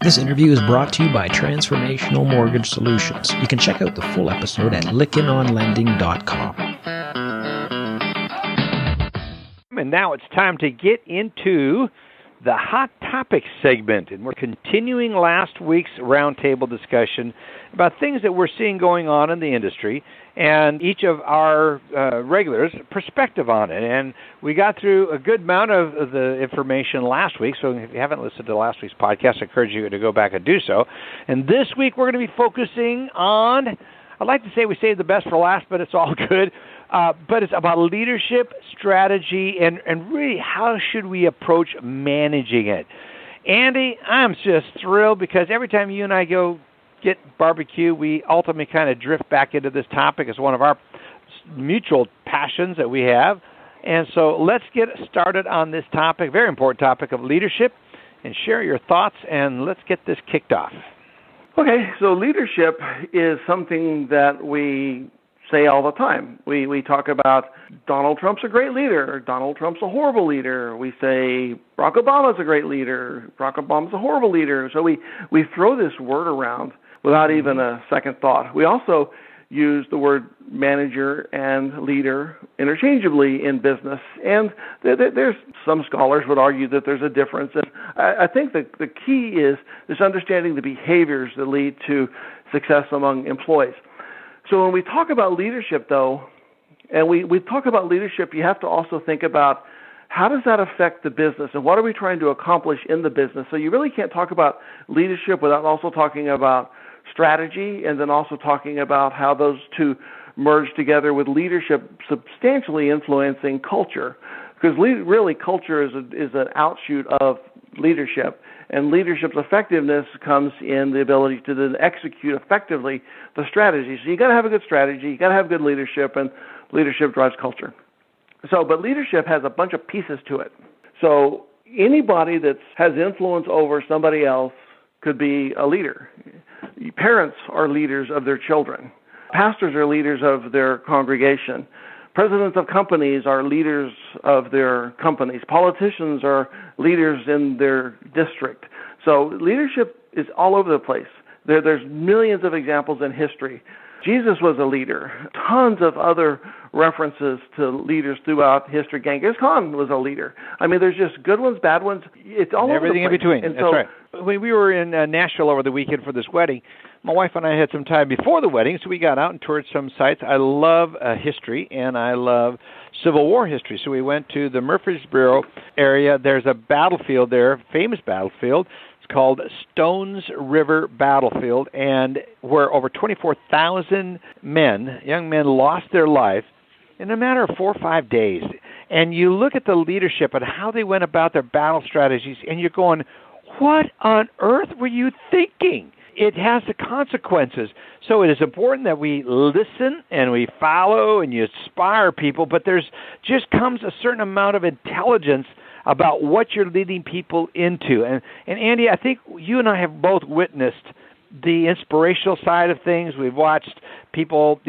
This interview is brought to you by Transformational Mortgage Solutions. You can check out the full episode at LykkenOnLending.com. And now it's time to get into the Hot Topics segment. And we're continuing last week's roundtable discussion about things that we're seeing going on in the industry and each of our regulars' perspective on it. And we got through a good amount of the information last week, so if you haven't listened to last week's podcast, I encourage you to go back and do so. And this week we're going to be focusing on, I'd like to say we saved the best for last, but it's all good. But it's about leadership, strategy, and really how should we approach managing it. Andy, I'm just thrilled because every time you and I go get barbecue, we ultimately kind of drift back into this topic. It's one of our mutual passions that we have. And so let's get started on this topic, very important topic of leadership, and share your thoughts, and let's get this kicked off. Okay, so leadership is something that we say all the time. We talk about Donald Trump's a great leader, Donald Trump's a horrible leader. We say Barack Obama's a great leader, Barack Obama's a horrible leader. So we throw this word around without even a second thought. We also use the word manager and leader interchangeably in business. And there's some scholars would argue that there's a difference. And I think that the key is this understanding the behaviors that lead to success among employees. So when we talk about leadership, though, and we talk about leadership, you have to also think about how does that affect the business and what are we trying to accomplish in the business. So you really can't talk about leadership without also talking about strategy and then also talking about how those two merge together with leadership substantially influencing culture. Because really culture is an outshoot of leadership. And leadership's effectiveness comes in the ability to then execute effectively the strategy. So you got to have a good strategy, you got to have good leadership, and leadership drives culture. But leadership has a bunch of pieces to it. So anybody that has influence over somebody else could be a leader. Parents are leaders of their children. Pastors are leaders of their congregation. Presidents of companies are leaders of their companies. Politicians are leaders in their district. So leadership is all over the place. There's millions of examples in history. Jesus was a leader. Tons of other references to leaders throughout history. Genghis Khan was a leader. I mean, there's just good ones, bad ones. It's all everything over the place. In between. And that's right. When we were in Nashville over the weekend for this wedding, my wife and I had some time before the wedding, so we got out and toured some sites. I love history, and I love Civil War history. So we went to the Murfreesboro area. There's a battlefield there, famous battlefield. It's called Stones River Battlefield, and where over 24,000 men, young men, lost their life in a matter of 4 or 5 days. And you look at the leadership and how they went about their battle strategies, and you're going, what on earth were you thinking? It has the consequences. So it is important that we listen and we follow and you inspire people, but there's just comes a certain amount of intelligence about what you're leading people into. And Andy, I think you and I have both witnessed the inspirational side of things. We've watched people,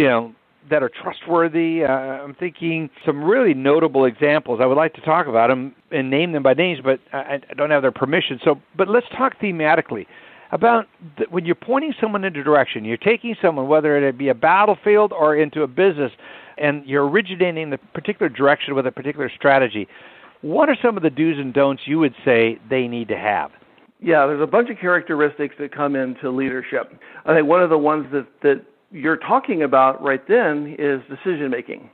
that are trustworthy. I'm thinking some really notable examples. I would like to talk about them and name them by names, but I don't have their permission. But let's talk thematically about when you're pointing someone into direction, you're taking someone, whether it be a battlefield or into a business, and you're originating the particular direction with a particular strategy. What are some of the do's and don'ts you would say they need to have? Yeah, there's a bunch of characteristics that come into leadership. I think one of the ones that you're talking about right then is decision-making.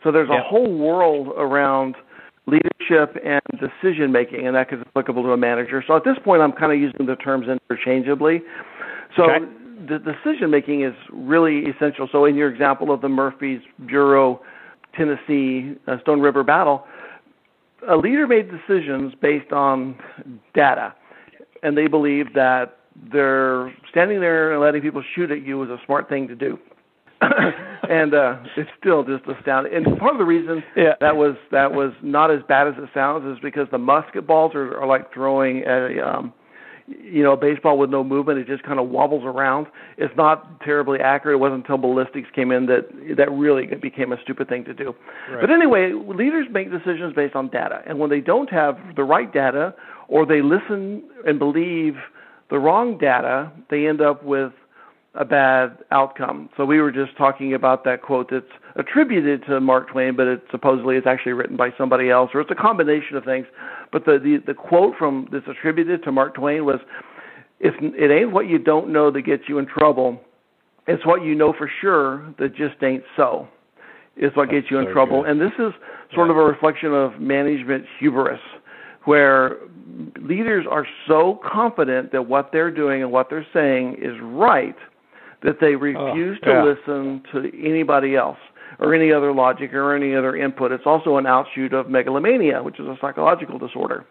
So there's a whole world around leadership and decision-making, and that is applicable to a manager. So at this point, I'm kind of using the terms interchangeably. So the decision-making is really essential. So in your example of the Murfreesboro, Tennessee, Stone River battle, a leader made decisions based on data, and they believed that they're standing there and letting people shoot at you was a smart thing to do. And it's still just astounding. And part of the reason that was not as bad as it sounds is because the musket balls are like throwing a baseball with no movement. It just kind of wobbles around. It's not terribly accurate. It wasn't until ballistics came in that really became a stupid thing to do. Right. But anyway, leaders make decisions based on data. And when they don't have the right data or they listen and believe the wrong data, they end up with a bad outcome. So we were just talking about that quote that's attributed to Mark Twain, but it supposedly is actually written by somebody else, or it's a combination of things. But the quote from that's attributed to Mark Twain was, it ain't what you don't know that gets you in trouble. It's what you know for sure that just ain't so. It's what gets you in trouble. Good. And this is sort of a reflection of management hubris, where leaders are so confident that what they're doing and what they're saying is right that they refuse to listen to anybody else or any other logic or any other input. It's also an outshoot of megalomania, which is a psychological disorder.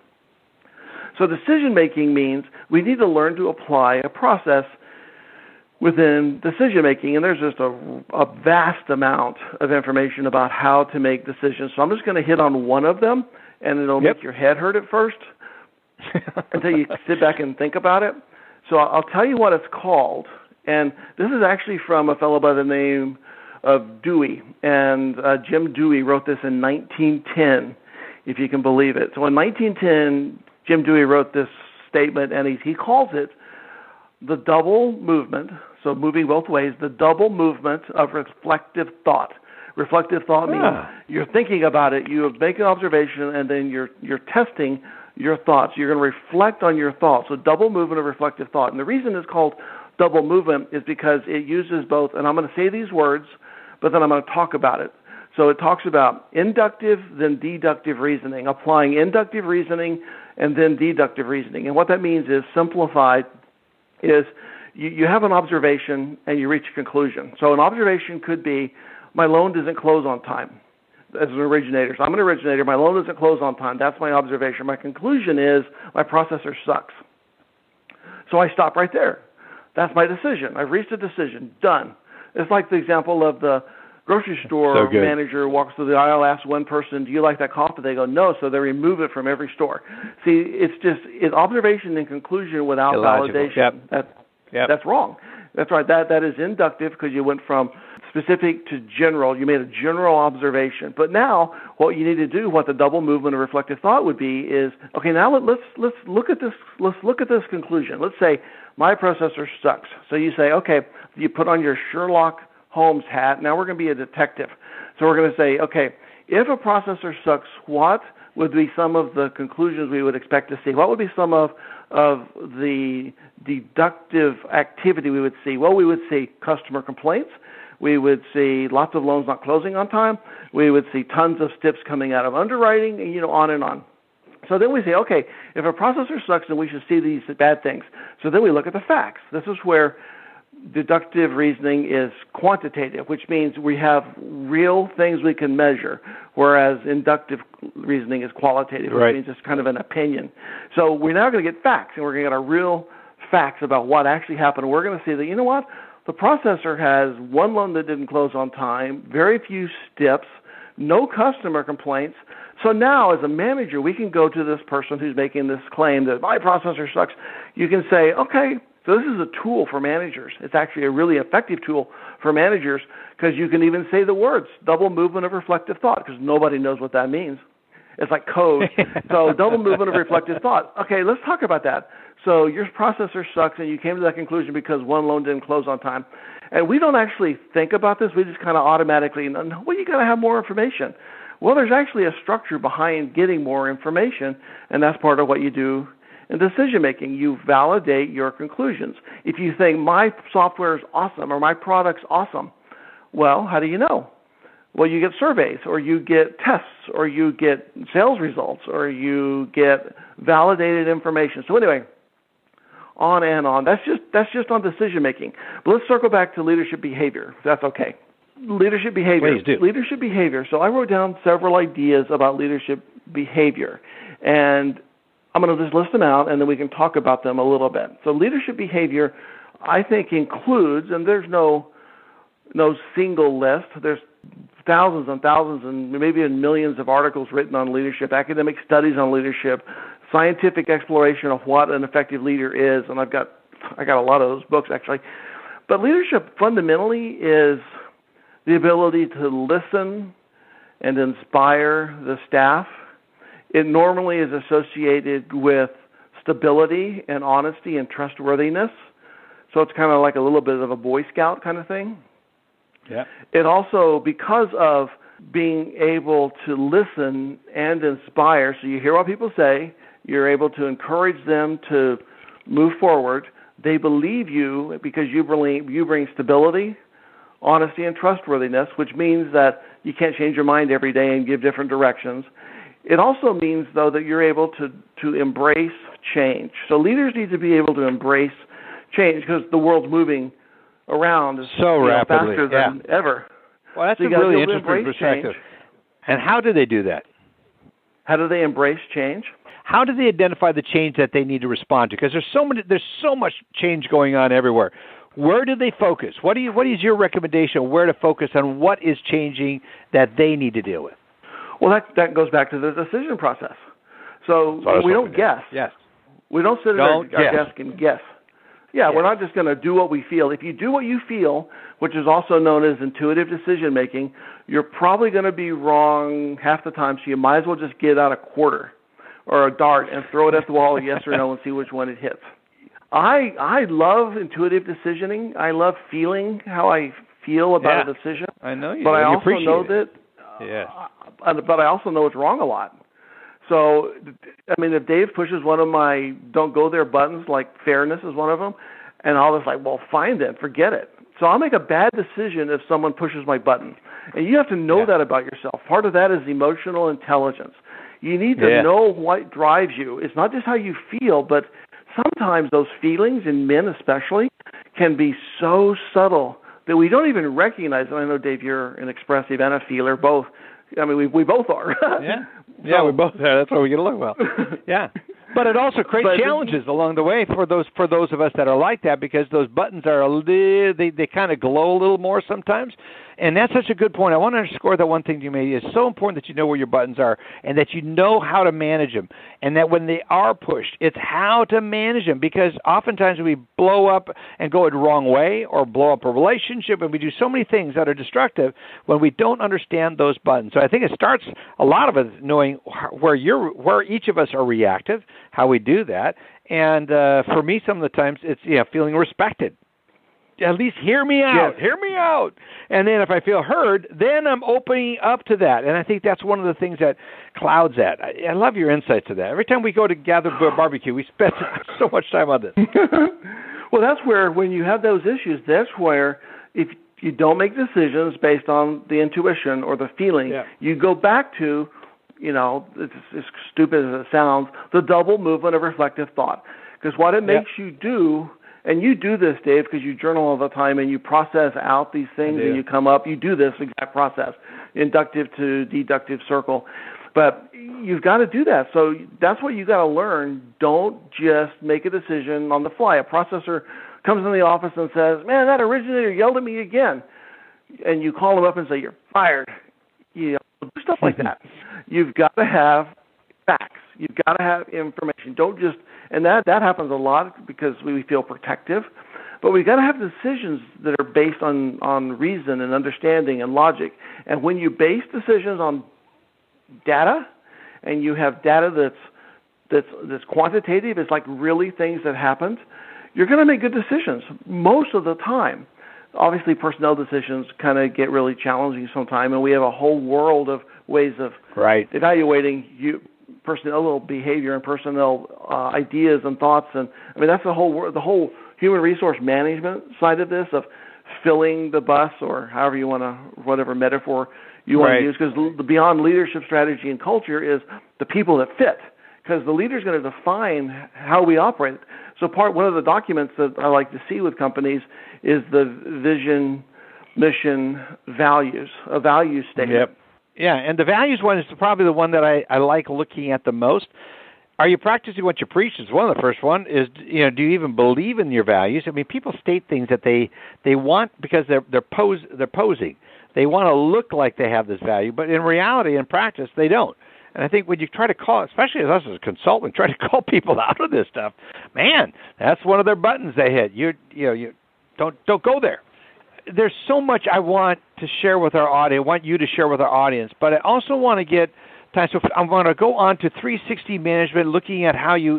So decision-making means we need to learn to apply a process within decision-making, and there's just a vast amount of information about how to make decisions. So I'm just going to hit on one of them, and it'll make your head hurt at first until you sit back and think about it. So I'll tell you what it's called, and this is actually from a fellow by the name of Dewey, and Jim Dewey wrote this in 1910, if you can believe it. So in 1910, Jim Dewey wrote this statement, and he calls it the double movement, so moving both ways, the double movement of reflective thought. Reflective thought means you're thinking about it, you make an observation, and then you're testing your thoughts. You're going to reflect on your thoughts. So double movement of reflective thought. And the reason it's called double movement is because it uses both, and I'm going to say these words, but then I'm going to talk about it. So it talks about inductive, then deductive reasoning, applying inductive reasoning and then deductive reasoning. And what that means is, simplified, is you have an observation and you reach a conclusion. So an observation could be, my loan doesn't close on time. As an originator. So I'm an originator. My loan doesn't close on time. That's my observation. My conclusion is my processor sucks. So I stop right there. That's my decision. I've reached a decision. Done. It's like the example of the grocery store manager walks through the aisle, asks one person, do you like that coffee? They go, no, so they remove it from every store. See, it's observation and conclusion without illogical validation. That's wrong. That's right. That is inductive because you went from specific to general. You made a general observation. But now what you need to do, what the double movement of reflective thought would be, is, okay, now let's look at this. Let's look at this conclusion. Let's say my processor sucks. So you say, okay, you put on your Sherlock Holmes hat. Now we're going to be a detective. So we're going to say, okay, if a processor sucks, what would be some of the conclusions we would expect to see? What would be some of the deductive activity we would see? Well, we would see customer complaints. We would see lots of loans not closing on time. We would see tons of stips coming out of underwriting, and, on and on. So then we say, okay, if a processor sucks, then we should see these bad things. So then we look at the facts. This is where deductive reasoning is quantitative, which means we have real things we can measure, whereas inductive reasoning is qualitative, which means it's kind of an opinion. So we're now going to get facts, and we're going to get our real facts about what actually happened. We're going to see that, you know what? The processor has one loan that didn't close on time, very few stips, no customer complaints. So now, as a manager, we can go to this person who's making this claim that my processor sucks. You can say, okay, so this is a tool for managers. It's actually a really effective tool for managers because you can even say the words, double movement of reflective thought, because nobody knows what that means. It's like code. So double movement of reflective thought. Okay, let's talk about that. So your processor sucks, and you came to that conclusion because one loan didn't close on time. And we don't actually think about this. We just kind of automatically, well, you got to have more information. Well, there's actually a structure behind getting more information, and that's part of what you do in decision-making. You validate your conclusions. If you think my software is awesome or my product's awesome, well, how do you know? Well, you get surveys, or you get tests, or you get sales results, or you get validated information. So anyway, on and on. That's just on decision making. But let's circle back to leadership behavior, if that's okay. Leadership behavior. Please do. Leadership behavior. So I wrote down several ideas about leadership behavior, and I'm going to just list them out, and then we can talk about them a little bit. So leadership behavior, I think, includes, and there's no single list. There's thousands and thousands and maybe millions of articles written on leadership, academic studies on leadership, scientific exploration of what an effective leader is, and I got a lot of those books actually. But leadership fundamentally is the ability to listen and inspire the staff. It normally is associated with stability and honesty and trustworthiness. So it's kind of like a little bit of a Boy Scout kind of thing. Yeah. It also, because of being able to listen and inspire, so you hear what people say, you're able to encourage them to move forward. They believe you because you bring stability, honesty, and trustworthiness, which means that you can't change your mind every day and give different directions. It also means, though, that you're able to embrace change. So leaders need to be able to embrace change because the world's moving around so rapidly, faster than ever. Well, that's so a really interesting perspective. And how do they do that? How do they embrace change? How do they identify the change that they need to respond to? Because there's so much change going on everywhere. Where do they focus? What is your recommendation on where to focus on what is changing that they need to deal with? Well, that goes back to the decision process. So we don't guess. Yes. We don't sit at our desk and guess. Yeah, we're not just going to do what we feel. If you do what you feel, which is also known as intuitive decision making, you're probably going to be wrong half the time, so you might as well just get out a quarter or a dart and throw it at the wall, yes or no, and see which one it hits. I love intuitive decisioning. I love feeling how I feel about a decision. I know you. But I also know that. But I also know it's wrong a lot. So, I mean, if Dave pushes one of my don't go there buttons, like fairness is one of them, and I'll just like, well, fine then, forget it. So I'll make a bad decision if someone pushes my button. And you have to know that about yourself. Part of that is emotional intelligence. You need to know what drives you. It's not just how you feel, but sometimes those feelings, in men especially, can be so subtle that we don't even recognize it. I know, Dave, you're an expressive and a feeler, both. I mean, we both are. We both are. That's why we get along well. Yeah. But it also creates challenges along the way for those of us that are like that, because those buttons are they kind of glow a little more sometimes. And that's such a good point. I want to underscore that one thing you made. It's so important that you know where your buttons are and that you know how to manage them, and that when they are pushed, it's how to manage them, because oftentimes we blow up and go the wrong way or blow up a relationship, and we do so many things that are destructive when we don't understand those buttons. So I think it starts, a lot of it, knowing where each of us are reactive, how we do that. And for me, some of the times it's feeling respected. At least hear me out. Hear me out. And then if I feel heard, then I'm opening up to that. And I think that's one of the things that clouds that. I love your insights to that. Every time we go to gather barbecue, we spend so much time on this. Well, that's where, when you have those issues, that's where if you don't make decisions based on the intuition or the feeling, you go back to, it's as stupid as it sounds, the double movement of reflective thought. Because what it makes you do, and you do this, Dave, because you journal all the time and you process out these things and you come up. You do this exact process, inductive to deductive circle. But you've got to do that. So that's what you got to learn. Don't just make a decision on the fly. A processor comes in the office and says, man, that originator yelled at me again. And you call him up and say, you're fired. Do stuff like that. You've got to have facts. You've got to have information. Don't just, and that happens a lot because we feel protective, but we've got to have decisions that are based on reason and understanding and logic. And when you base decisions on data, and you have data that's quantitative, it's like really things that happened, you're going to make good decisions most of the time. Obviously, personnel decisions kind of get really challenging sometimes, and we have a whole world of ways of evaluating personnel behavior and personnel ideas and thoughts. And I mean, that's the whole human resource management side of this, of filling the bus, or however you want to, whatever metaphor you want to use, because beyond leadership strategy and culture is the people that fit, because the leader is going to define how we operate. So one of the documents that I like to see with companies is the vision, mission, values, a value statement. Yep. Yeah, and the values one is probably the one that I like looking at the most. Are you practicing what you preach? Is one of the first one. Is do you even believe in your values? I mean, people state things that they want because they're posing. They want to look like they have this value, but in reality, in practice, they don't. And I think when you try to call, especially as us as a consultant, try to call people out of this stuff, man, that's one of their buttons they hit. You don't go there. There's so much I want to share with our audience, want you to share with our audience, but I also want to get time. So I'm going to go on to 360 management, looking at how you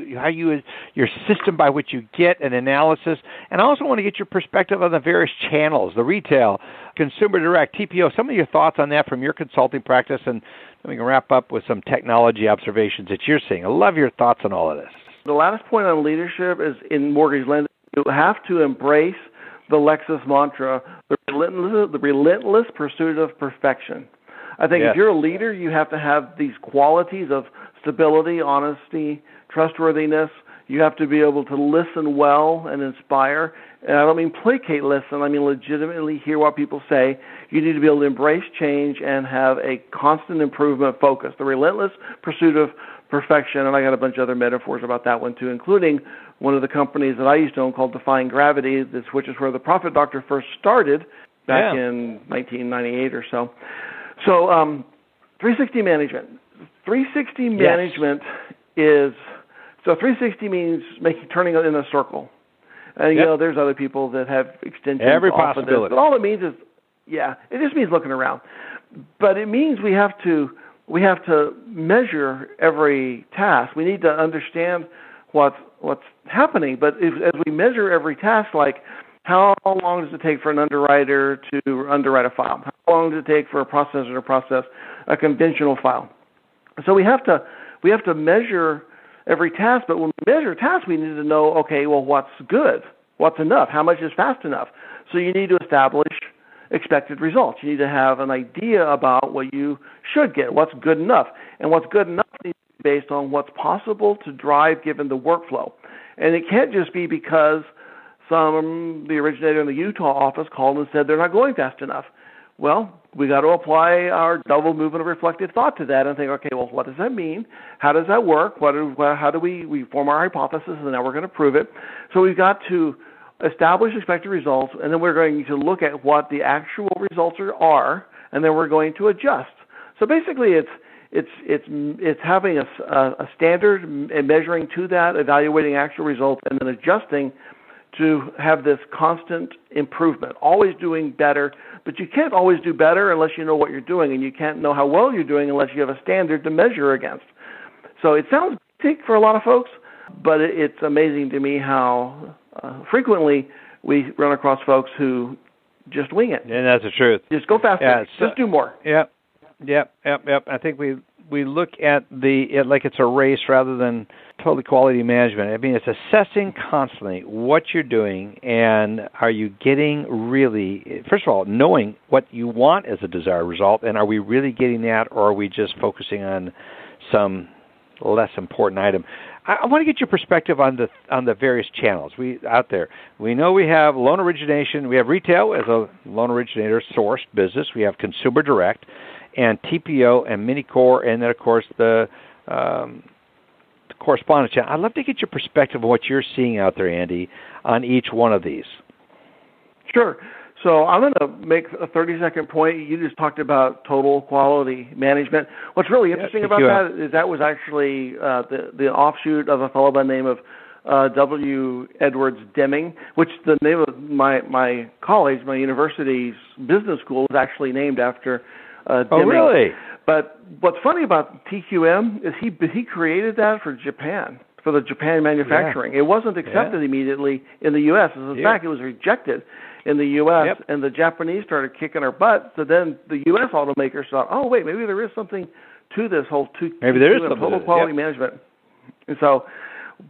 your system by which you get an analysis, and I also want to get your perspective on the various channels, the retail, consumer direct, TPO. Some of your thoughts on that from your consulting practice, and then we can wrap up with some technology observations that you're seeing. I love your thoughts on all of this. The last point on leadership is in mortgage lending. You have to embrace the Lexus mantra, the relentless pursuit of perfection. I think if you're a leader, you have to have these qualities of stability, honesty, trustworthiness. You have to be able to listen well and inspire. And I don't mean placate listen. I mean legitimately hear what people say. You need to be able to embrace change and have a constant improvement focus, the relentless pursuit of perfection. And I got a bunch of other metaphors about that one too, including one of the companies that I used to own called Defying Gravity, which is where the Profit Doctor first started back in 1998 or so. So 360 management. 360 management is, so 360 means turning it in a circle. And, you know, there's other people that have extensions every off possibility. of this. But all it means is, it just means looking around. But it means we have to measure every task. We need to understand what's happening. But as we measure every task, like how long does it take for an underwriter to underwrite a file? How long does it take for a processor to process a conventional file? So we have to measure every task, but when we measure tasks, we need to know, okay, well, what's good? What's enough? How much is fast enough? So you need to establish expected results. You need to have an idea about what you should get, what's good enough. And what's good enough needs to be based on what's possible to drive given the workflow. And it can't just be because the originator in the Utah office called and said they're not going fast enough. Well, we got to apply our double movement of reflective thought to that and think, okay, well, what does that mean? How does that work? How do we form our hypothesis, and now we're going to prove it? So we've got to establish expected results, and then we're going to look at what the actual results are, and then we're going to adjust. So basically, it's having a standard and measuring to that, evaluating actual results, and then adjusting to have this constant improvement, always doing better. But you can't always do better unless you know what you're doing, and you can't know how well you're doing unless you have a standard to measure against. So it sounds basic for a lot of folks, but it's amazing to me how frequently we run across folks who just wing it. And that's the truth. Just go faster. Just do more. Yep. I think we look at it like it's a race rather than total quality management. I mean, it's assessing constantly what you're doing, and are you getting really, first of all, knowing what you want as a desired result, and are we really getting that, or are we just focusing on some less important item? I want to get your perspective on the various channels out there. We know we have loan origination. We have retail as a loan originator sourced business. We have consumer direct, and TPO and mini core, and then of course the correspondent channel. I'd love to get your perspective on what you're seeing out there, Andy, on each one of these. Sure. So I'm going to make a 30-second point. You just talked about total quality management. What's really interesting about that is that was actually the offshoot of a fellow by the name of W. Edwards Deming, which the name of my college, my university's business school, was actually named after Deming. Oh, really? But what's funny about TQM is he created that for Japan, for the Japan manufacturing. It wasn't accepted immediately in the U.S. In fact, it was rejected in the U.S., and the Japanese started kicking our butt. So then the U.S. automakers thought, oh, wait, maybe there is something to this whole total quality management. And so,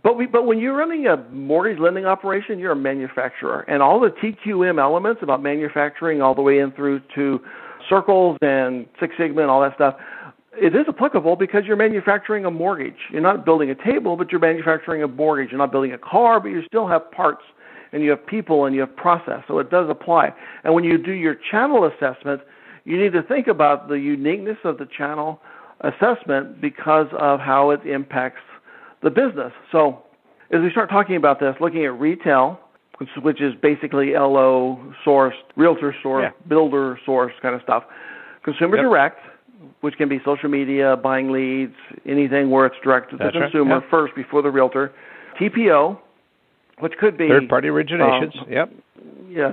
but when you're running a mortgage lending operation, you're a manufacturer. And all the TQM elements about manufacturing all the way in through to circles and Six Sigma and all that stuff, it is applicable because you're manufacturing a mortgage. You're not building a table, but you're manufacturing a mortgage. You're not building a car, but you still have parts, and you have people, and you have process. So it does apply. And when you do your channel assessment, you need to think about the uniqueness of the channel assessment because of how it impacts the business. So as we start talking about this, looking at retail, which is basically LO sourced, realtor sourced, builder sourced kind of stuff. Consumer direct, which can be social media, buying leads, anything where it's direct to the consumer first before the realtor. TPO, which could be third-party originations.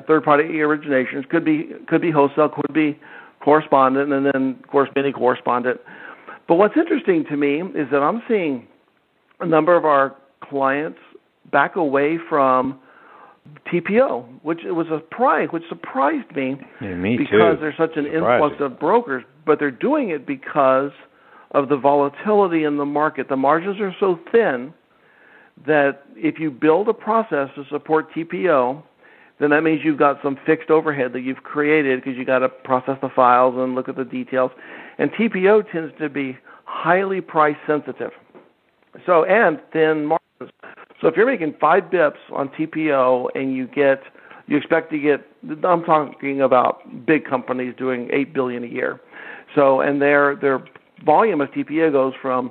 Third-party originations could be wholesale, could be correspondent, and then of course mini correspondent. But what's interesting to me is that I'm seeing a number of our clients back away from TPO, which surprised me. Yeah, me because too. there's such an influx of brokers, but they're doing it because of the volatility in the market. The margins are so thin that if you build a process to support TPO, then that means you've got some fixed overhead that you've created because you got to process the files and look at the details. And TPO tends to be highly price sensitive. So, and thin margins. So if you're making 5 bips on TPO and you expect to get, I'm talking about big companies doing $8 billion a year. So, and their volume of TPO goes from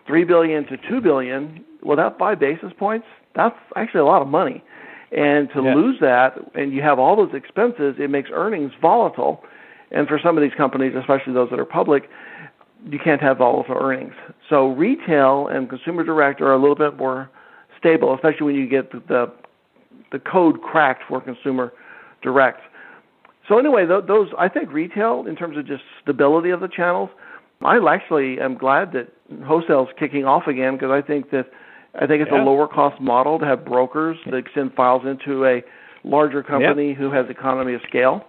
$3 billion to $2 billion. Well, that 5 basis points, that's actually a lot of money. And to lose that, and you have all those expenses, it makes earnings volatile. And for some of these companies, especially those that are public, you can't have volatile earnings. So retail and consumer direct are a little bit more stable, especially when you get the code cracked for consumer direct. So anyway, those I think retail, in terms of just stability of the channels, I actually am glad that wholesale's kicking off again because I think it's a lower cost model to have brokers that send files into a larger company who has economy of scale.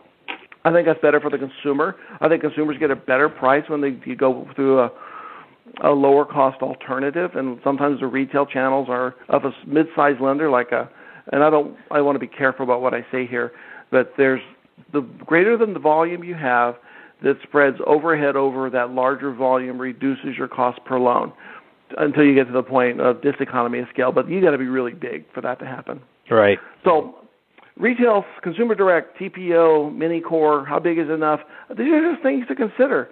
I think that's better for the consumer. I think consumers get a better price when you go through a lower cost alternative, and sometimes the retail channels are of a mid-sized lender and I want to be careful about what I say here, but there's the greater than the volume you have that spreads overhead over that larger volume reduces your cost per loan until you get to the point of diseconomy of scale, but you got to be really big for that to happen. Right. So retail, consumer direct, TPO, mini core, how big is enough? These are just things to consider.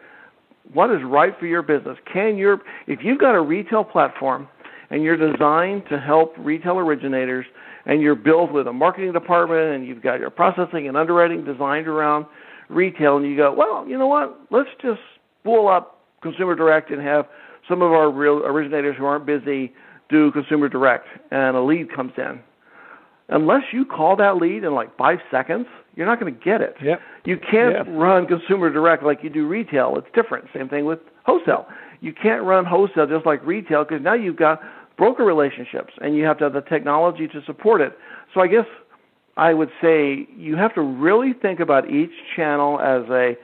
What is right for your business? If you've got a retail platform and you're designed to help retail originators and you're built with a marketing department and you've got your processing and underwriting designed around retail and you go, well, you know what? Let's just spool up consumer direct and have some of our real originators who aren't busy do consumer direct and a lead comes in. Unless you call that lead in like 5 seconds, you're not going to get it. Yep. You can't run consumer direct like you do retail. It's different. Same thing with wholesale. You can't run wholesale just like retail because now you've got broker relationships and you have to have the technology to support it. So I guess I would say you have to really think about each channel as a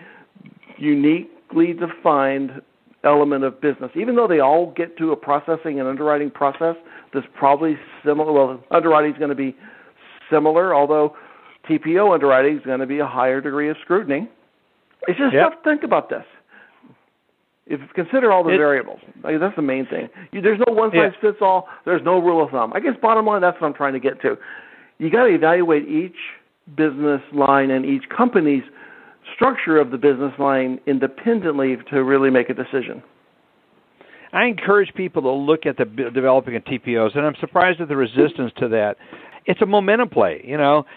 uniquely defined element of business. Even though they all get to a processing and underwriting process that's probably similar. Well, underwriting is going to be similar, although TPO underwriting is going to be a higher degree of scrutiny. It's just tough to think about this. If you consider all the variables, that's the main thing. There's no one-size-fits-all. There's no rule of thumb. I guess bottom line, that's what I'm trying to get to. You got to evaluate each business line and each company's structure of the business line independently to really make a decision. I encourage people to look at the developing of TPOs, and I'm surprised at the resistance to that. It's a momentum play.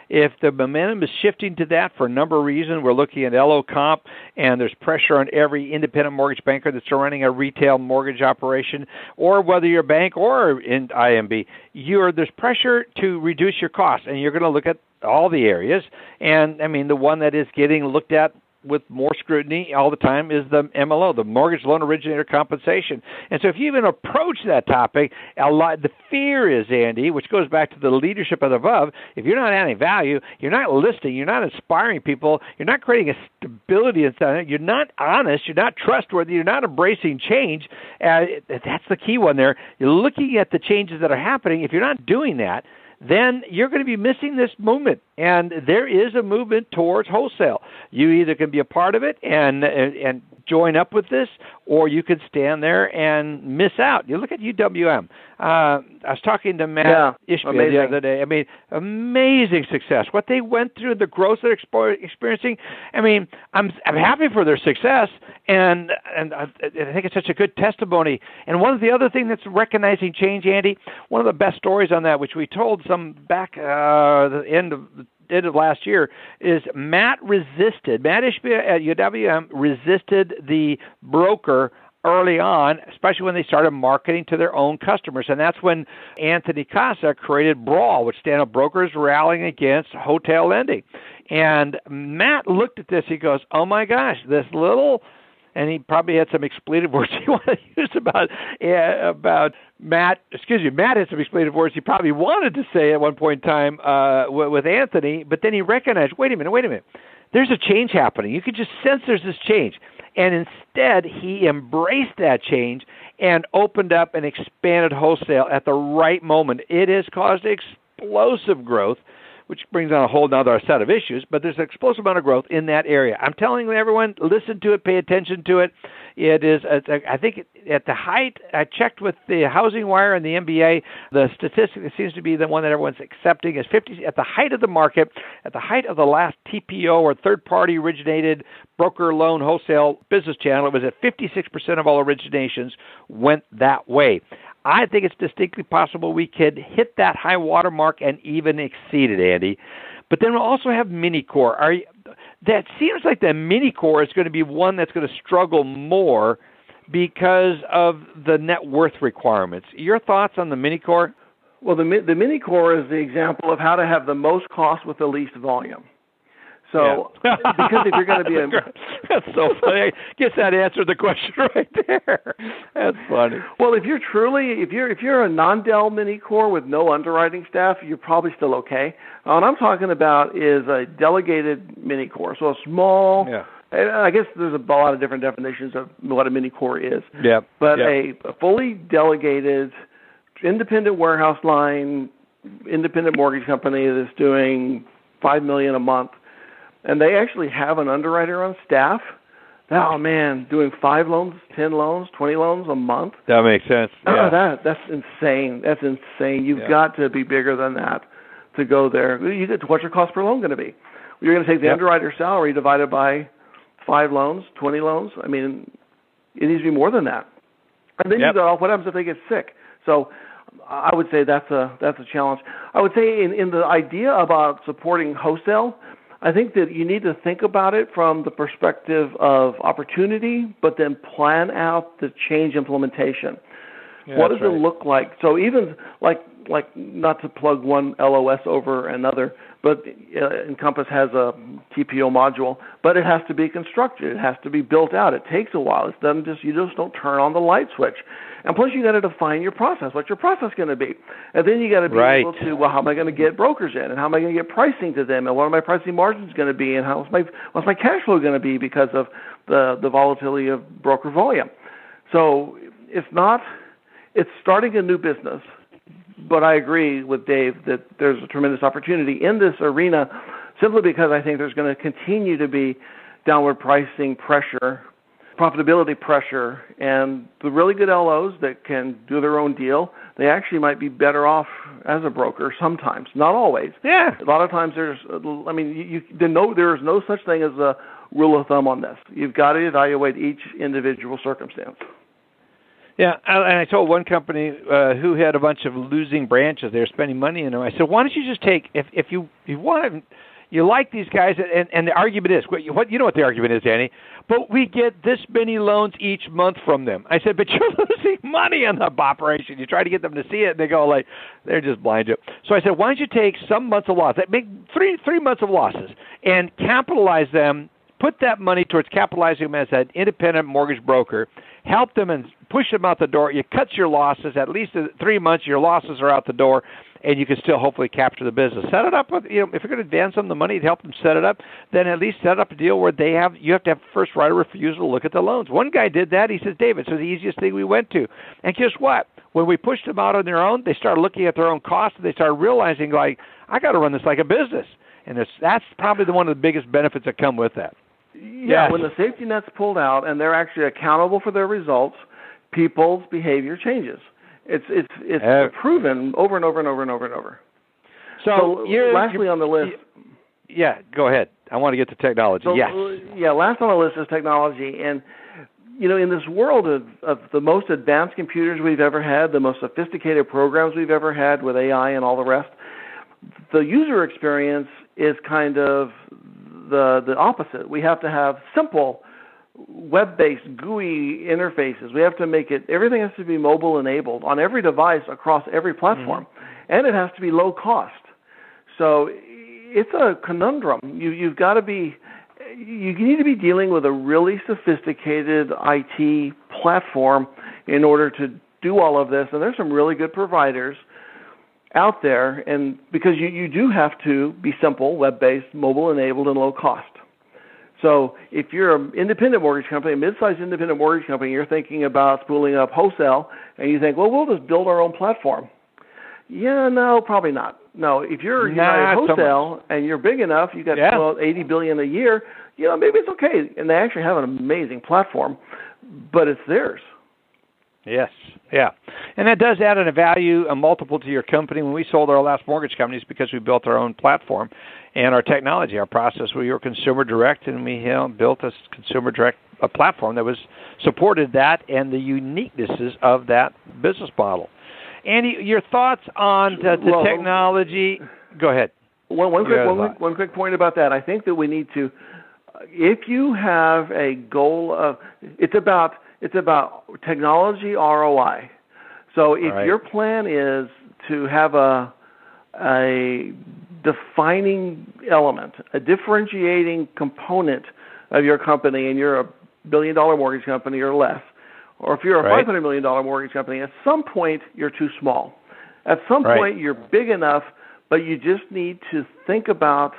If the momentum is shifting to that for a number of reasons, we're looking at LO comp, and there's pressure on every independent mortgage banker that's running a retail mortgage operation, or whether you're a bank or in IMB, there's pressure to reduce your costs, and you're going to look at all the areas. And, the one that is getting looked at with more scrutiny all the time is the MLO, the mortgage loan originator compensation. And so if you even approach that topic, the fear is, Andy, which goes back to the leadership of the above, if you're not adding value, you're not listening, you're not inspiring people, you're not creating a stability inside, you're not honest, you're not trustworthy, you're not embracing change. That's the key one there. You're looking at the changes that are happening. If you're not doing that, then you're going to be missing this movement. And there is a movement towards wholesale. You either can be a part of it and join up with this, or you could stand there and miss out. You look at UWM. I was talking to Matt Ishmael the other day. Amazing success. What they went through, the growth they're experiencing. I'm happy for their success, and I think it's such a good testimony. And one of the other things that's recognizing change, Andy, one of the best stories on that, which we told some back the end of last year, is Matt Ishmael at UWM resisted the broker early on, especially when they started marketing to their own customers. And that's when Anthony Casa created Brawl, which stand up brokers rallying against hotel lending. And Matt looked at this, he goes, oh my gosh, this little and he probably had some expletive words he wanted to use about Matt. Matt had some expletive words he probably wanted to say at one point in time with Anthony, but then he recognized, wait a minute. There's a change happening. You could just sense there's this change. And instead, he embraced that change and opened up and expanded wholesale at the right moment. It has caused explosive growth, which brings on a whole other set of issues, but there's an explosive amount of growth in that area. I'm telling everyone, listen to it, pay attention to it. It is, I think, at the height, I checked with the Housing Wire and the MBA, the statistic that seems to be the one that everyone's accepting is 50, at the height of the market, at the height of the last TPO or third-party originated broker loan wholesale business channel, it was at 56% of all originations went that way. I think it's distinctly possible we could hit that high water mark and even exceed it, Andy. But then we'll also have mini-core. That seems like the mini-core is going to be one that's going to struggle more because of the net worth requirements. Your thoughts on the mini-core? Well, the mini-core is the example of how to have the most cost with the least volume. So, yeah. Because if you're going to be that's so funny. I guess that answered the question right there. That's funny. Well, if you're a non-Dell mini core with no underwriting staff, you're probably still okay. What I'm talking about is a delegated mini core, so a small. Yeah. I guess there's a lot of different definitions of what a mini core is. Yeah. But a fully delegated, independent warehouse line, independent mortgage company that's doing $5 million a month. And they actually have an underwriter on staff. Oh, man, doing 5 loans, 10 loans, 20 loans a month. That makes sense. Yeah. That's insane. That's insane. You've got to be bigger than that to go there. What's your cost per loan going to be? You're going to take the underwriter's salary divided by 5 loans, 20 loans. I mean, it needs to be more than that. And then you go, what happens if they get sick? So I would say that's a challenge. I would say in the idea about supporting wholesale, I think that you need to think about it from the perspective of opportunity, but then plan out the change implementation. Yeah, what does it look like? So even like not to plug one LOS over another, but Encompass has a TPO module, but it has to be constructed. It has to be built out. It takes a while. You just don't turn on the light switch. And plus, you got to define your process. What's your process going to be? And then you got to be able to, well, how am I going to get brokers in, and how am I going to get pricing to them, and what are my pricing margins going to be, and what's my cash flow going to be because of the volatility of broker volume. So it's starting a new business. But I agree with Dave that there's a tremendous opportunity in this arena simply because I think there's going to continue to be downward pricing pressure, profitability pressure, and the really good LOs that can do their own deal, they actually might be better off as a broker sometimes, not always. Yeah. A lot of times there is no such thing as a rule of thumb on this. You've got to evaluate each individual circumstance. Yeah, and I told one company who had a bunch of losing branches, they were spending money in them. I said, why don't you just take, if you want, you like these guys, and the argument is, you know what the argument is, Danny, but we get this many loans each month from them. I said, but you're losing money on the operation. You try to get them to see it, and they go they're just blind to it. So I said, why don't you take some months of loss, make three months of losses, and capitalize them, put that money towards capitalizing them as an independent mortgage broker, help them and push them out the door. You cut your losses. At least 3 months, your losses are out the door, and you can still hopefully capture the business. Set it up with, if you're going to advance them the money to help them set it up, then at least set up a deal where you have to have first right of refusal to look at the loans. One guy did that. He says, David, it's the easiest thing we went to. And guess what? When we pushed them out on their own, they started looking at their own costs, and they started realizing, I got to run this like a business. And that's probably one of the biggest benefits that come with that. Yeah, when the safety net's pulled out and they're actually accountable for their results, people's behavior changes. It's proven over and over and over and over and over. So lastly on the list. Yeah, go ahead. I want to get to technology. So, yes. Yeah, last on the list is technology. And, in this world of the most advanced computers we've ever had, the most sophisticated programs we've ever had with AI and all the rest, the user experience is kind of the opposite. We have to have simple web-based GUI interfaces. We have to make everything has to be mobile enabled on every device across every platform. And it has to be low cost. So it's a conundrum. You've got to be you need to be dealing with a really sophisticated IT platform in order to do all of this. And there's some really good providers out there, and because you do have to be simple, web-based, mobile-enabled, and low-cost. So if you're an independent mortgage company, a mid-sized independent mortgage company, you're thinking about spooling up wholesale, and you think, well, we'll just build our own platform. Yeah, no, probably not. No, if you're United Wholesale and you're big enough, you got $80 billion a year, maybe it's okay. And they actually have an amazing platform, but it's theirs. Yes, yeah. And that does add a value, a multiple to your company. When we sold our last mortgage companies, because we built our own platform and our technology, our process, we were consumer direct, and we built a consumer direct platform that was supported that and the uniquenesses of that business model. Andy, your thoughts on the technology? Go ahead. One quick point about that. I think that we need to, if you have a goal of, it's about technology ROI. So if your plan is to have a defining element, a differentiating component of your company, and you're a $1 billion mortgage company or less, or if you're a $500 million mortgage company, at some point you're too small. At some point you're big enough, but you just need to think about,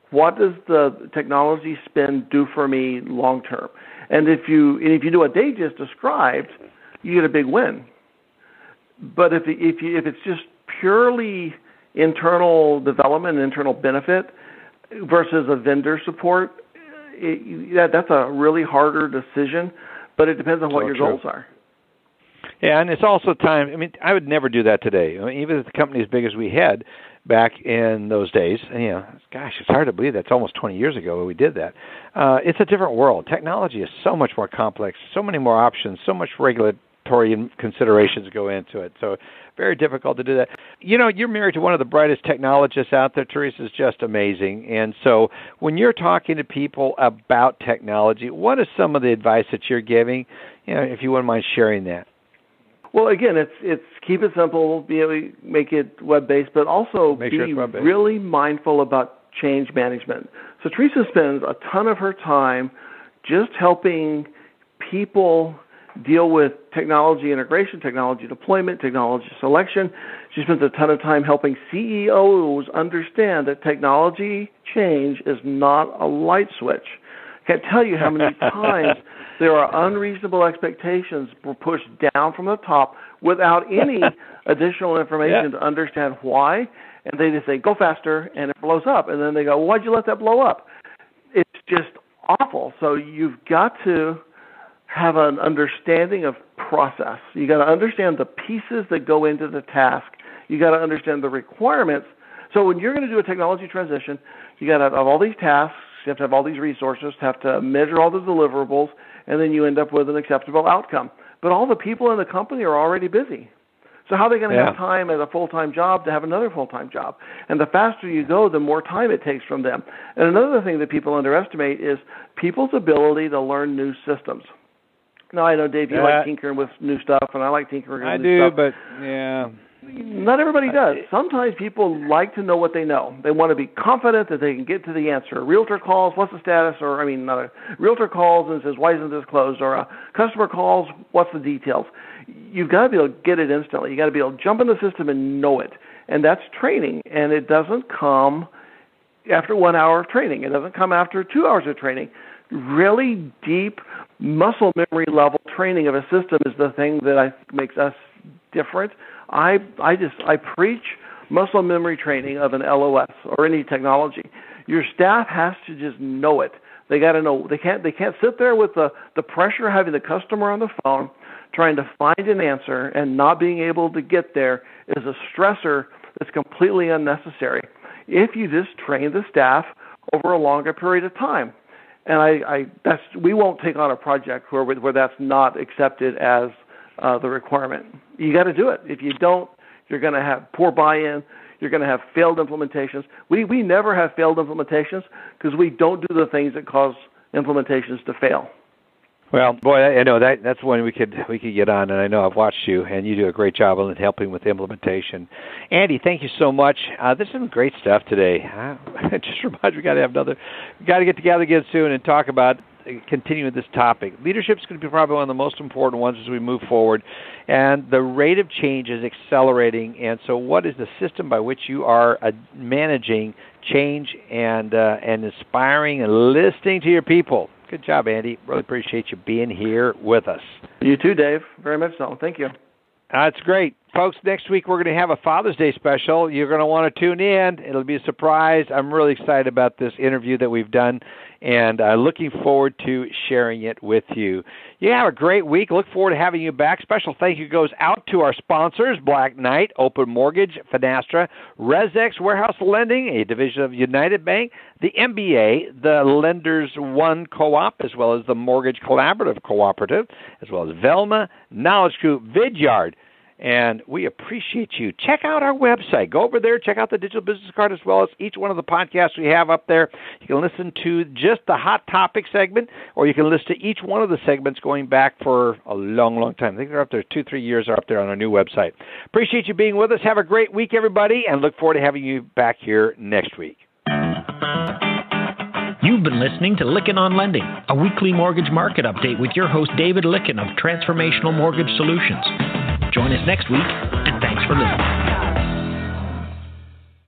what does the technology spend do for me long term? And if you do what Dave just described, you get a big win. But if it's just purely internal development, internal benefit versus a vendor support, that's a really harder decision. But it depends on what your goals are. Yeah, and it's also time. I mean, I would never do that today. I mean, even if the company as big as we had back in those days, gosh, it's hard to believe that's almost 20 years ago when we did that. It's a different world. Technology is so much more complex, so many more options, so much regulatory considerations go into it. So very difficult to do that. You're married to one of the brightest technologists out there. Teresa's just amazing. And so when you're talking to people about technology, what is some of the advice that you're giving? If you wouldn't mind sharing that. Well, again, it's keep it simple, make it web-based, but also be really mindful about change management. So Teresa spends a ton of her time just helping people deal with technology integration, technology deployment, technology selection. She spends a ton of time helping CEOs understand that technology change is not a light switch. I can't tell you how many times there are unreasonable expectations pushed down from the top without any additional information to understand why, and they just say, go faster, and it blows up. And then they go, well, why'd you let that blow up? It's just awful. So you've got to have an understanding of process. You got to understand the pieces that go into the task. You got to understand the requirements. So when you're going to do a technology transition, you got to have all these tasks. You have to have all these resources, have to measure all the deliverables, and then you end up with an acceptable outcome. But all the people in the company are already busy. So how are they going to have time as a full-time job to have another full-time job? And the faster you go, the more time it takes from them. And another thing that people underestimate is people's ability to learn new systems. Now, I know, Dave, you like tinkering with new stuff, and I like tinkering with new stuff. I do, but, yeah. Not everybody does. Sometimes people like to know what they know. They want to be confident that they can get to the answer. A realtor calls, what's the status? Or, a realtor calls and says, why isn't this closed? Or a customer calls, what's the details? You've got to be able to get it instantly. You've got to be able to jump in the system and know it. And that's training, and it doesn't come after 1 hour of training. It doesn't come after 2 hours of training. Really deep muscle memory level training of a system is the thing that makes us different. I preach muscle memory training of an LOS or any technology. Your staff has to just know it. They got to know. They can't sit there with the pressure of having the customer on the phone trying to find an answer and not being able to get there is a stressor that's completely unnecessary. If you just train the staff over a longer period of time. And we won't take on a project where that's not accepted as the requirement. You got to do it. If you don't, you're going to have poor buy-in. You're going to have failed implementations. We never have failed implementations because we don't do the things that cause implementations to fail. Well, boy, I know that's one we could get on, and I know I've watched you, and you do a great job in helping with implementation. Andy, thank you so much. This is some great stuff today. It just reminds me we got to get together again soon and talk about continuing this topic. Leadership is going to be probably one of the most important ones as we move forward, and the rate of change is accelerating. And so, what is the system by which you are managing change and inspiring and listening to your people? Good job, Andy. Really appreciate you being here with us. You too, Dave. Very much so. Thank you. That's great. Folks, next week we're going to have a Father's Day special. You're going to want to tune in. It'll be a surprise. I'm really excited about this interview that we've done, and looking forward to sharing it with you. You have a great week. Look forward to having you back. Special thank you goes out to our sponsors, Black Knight, Open Mortgage, Finastra, ResX Warehouse Lending, a division of United Bank, the MBA, the Lenders One Co-op, as well as the Mortgage Collaborative Cooperative, as well as Velma, Knowledge Group, Vidyard. And we appreciate you. Check out our website. Go over there. Check out the digital business card as well as each one of the podcasts we have up there. You can listen to just the Hot Topic segment, or you can listen to each one of the segments going back for a long, long time. I think they're up there 2-3 years are up there on our new website. Appreciate you being with us. Have a great week, everybody, and look forward to having you back here next week. You've been listening to Lykken on Lending, a weekly mortgage market update with your host David Lykken of Transformational Mortgage Solutions. Join us next week, and thanks for listening.